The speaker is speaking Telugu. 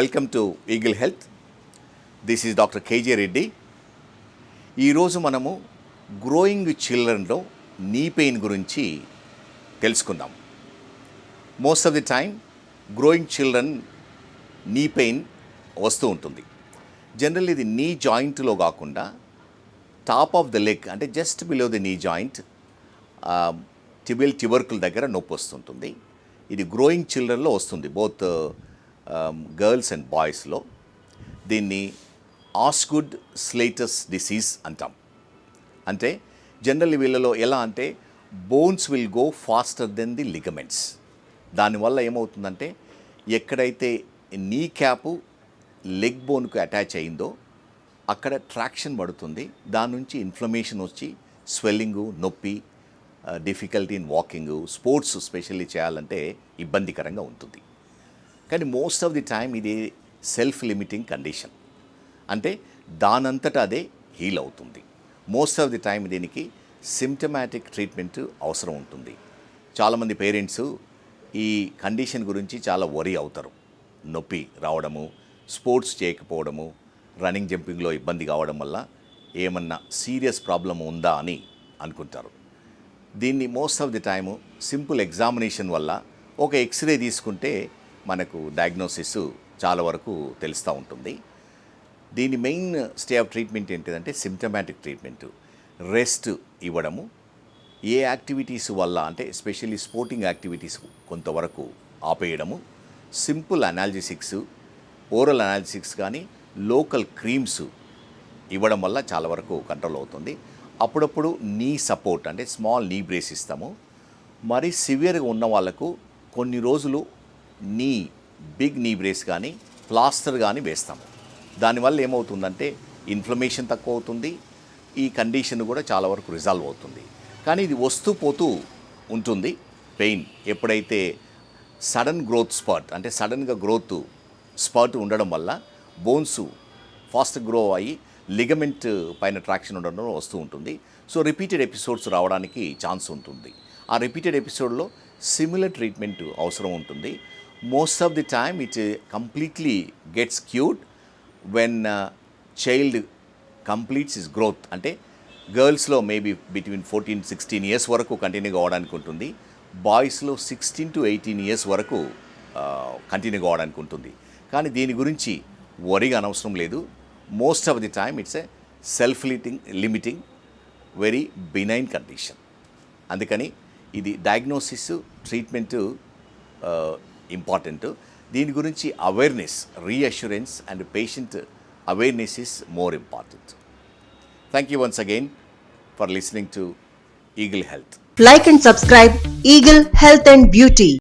Welcome to Eagle Health. This is doctor KJ Reddy. ఈరోజు మనము గ్రోయింగ్ చిల్డ్రన్లో నీ పెయిన్ గురించి తెలుసుకుందాం. Most of the time growing children knee pain వస్తూ ఉంటుంది. జనరల్ ఇది నీ జాయింట్లో కాకుండా టాప్ ఆఫ్ ద లెగ్ అంటే just below the knee joint tibial tubercle దగ్గర నొప్పి వస్తుంటుంది. ఇది గ్రోయింగ్ చిల్డ్రన్లో వస్తుంది, బోత్ గర్ల్స్ అండ్ బాయ్స్లో. దీన్ని ఆస్గుడ్ స్లేటస్ డిసీజ్ అంటాం. అంటే జనరల్లీ వీళ్ళలో ఎలా అంటే bones will go faster than the ligaments. దానివల్ల ఏమవుతుందంటే ఎక్కడైతే నీ క్యాపు లెగ్ బోన్కు అటాచ్ అయిందో అక్కడ ట్రాక్షన్ పడుతుంది. దాని నుంచి ఇన్ఫ్లమేషన్ వచ్చి స్వెల్లింగు, నొప్పి, difficulty in walking, sports specially చేయాలంటే ఇబ్బందికరంగా ఉంటుంది. కానీ మోస్ట్ ఆఫ్ ది టైమ్ ఇది సెల్ఫ్ లిమిటింగ్ కండిషన్, అంటే దానంతటా అదే హీల్ అవుతుంది. మోస్ట్ ఆఫ్ ది టైమ్ దీనికి సిమ్టమాటిక్ ట్రీట్మెంట్ అవసరం ఉంటుంది. చాలామంది పేరెంట్స్ ఈ కండిషన్ గురించి చాలా వరీ అవుతారు. నొప్పి రావడము, స్పోర్ట్స్ చేయకపోవడము, రన్నింగ్ జంపింగ్లో ఇబ్బంది కావడం వల్ల ఏమన్నా సీరియస్ ప్రాబ్లం ఉందా అని అనుకుంటారు. దీన్ని most of the time simple examination వల్ల ఒక ఎక్స్రే తీసుకుంటే మనకు డయాగ్నోసిస్ చాలా వరకు తెలుస్తూ ఉంటుంది. దీని మెయిన్ స్టే ఆఫ్ ట్రీట్మెంట్ ఏంటిదంటే సిమ్టమాటిక్ ట్రీట్మెంటు, రెస్ట్ ఇవ్వడము, ఏ యాక్టివిటీస్ వల్ల అంటే ఎస్పెషల్లీ స్పోర్టింగ్ యాక్టివిటీస్ కొంతవరకు ఆపేయడము, సింపుల్ అనాల్జెసిక్స్, ఓరల్ అనాల్జెసిక్స్ కానీ లోకల్ క్రీమ్స్ ఇవ్వడం వల్ల చాలా వరకు కంట్రోల్ అవుతుంది. అప్పుడప్పుడు నీ సపోర్ట్ అంటే స్మాల్ నీ బ్రేస్ ఇస్తాము. మరి సివియర్గా ఉన్న వాళ్ళకు కొన్ని రోజులు నీ బిగ్ నీ బ్రేస్ కానీ ప్లాస్టర్ కానీ వేస్తాము. దానివల్ల ఏమవుతుందంటే ఇన్ఫ్లమేషన్ తక్కువ అవుతుంది, ఈ కండిషన్ కూడా చాలా వరకు రిజాల్వ్ అవుతుంది. కానీ ఇది వస్తూ పోతూ ఉంటుంది పెయిన్. ఎప్పుడైతే సడన్ గ్రోత్ స్పర్ట్ అంటే సడన్గా గ్రోత్ స్పర్ట్ ఉండడం వల్ల బోన్స్ ఫాస్ట్ గ్రో అయ్యి లిగమెంట్ పైన ట్రాక్షన్ ఉండడం వస్తూ ఉంటుంది. సో రిపీటెడ్ ఎపిసోడ్స్ రావడానికి ఛాన్స్ ఉంటుంది. ఆ రిపీటెడ్ ఎపిసోడ్లో సిమిలర్ ట్రీట్మెంట్ అవసరం ఉంటుంది. Most of the time it completely gets cured when child completes is growth. అంటే గర్ల్స్లో మేబీ బిట్వీన్ 14-16 ఇయర్స్ వరకు కంటిన్యూ కావడానికి ఉంటుంది. బాయ్స్లో 16 to 18 ఇయర్స్ వరకు కంటిన్యూ కావడానికి ఉంటుంది. కానీ దీని గురించి వరిగా అనవసరం లేదు. Most of the time it's a self limiting very benign condition. అందుకని ఇది డయాగ్నోసిస్, ట్రీట్మెంటు ఇంపార్టెంట్. దీని గురించి awareness, reassurance and patient awareness is more important. Thank you once again for listening to Eagle Health. Like and subscribe Eagle Health and Beauty.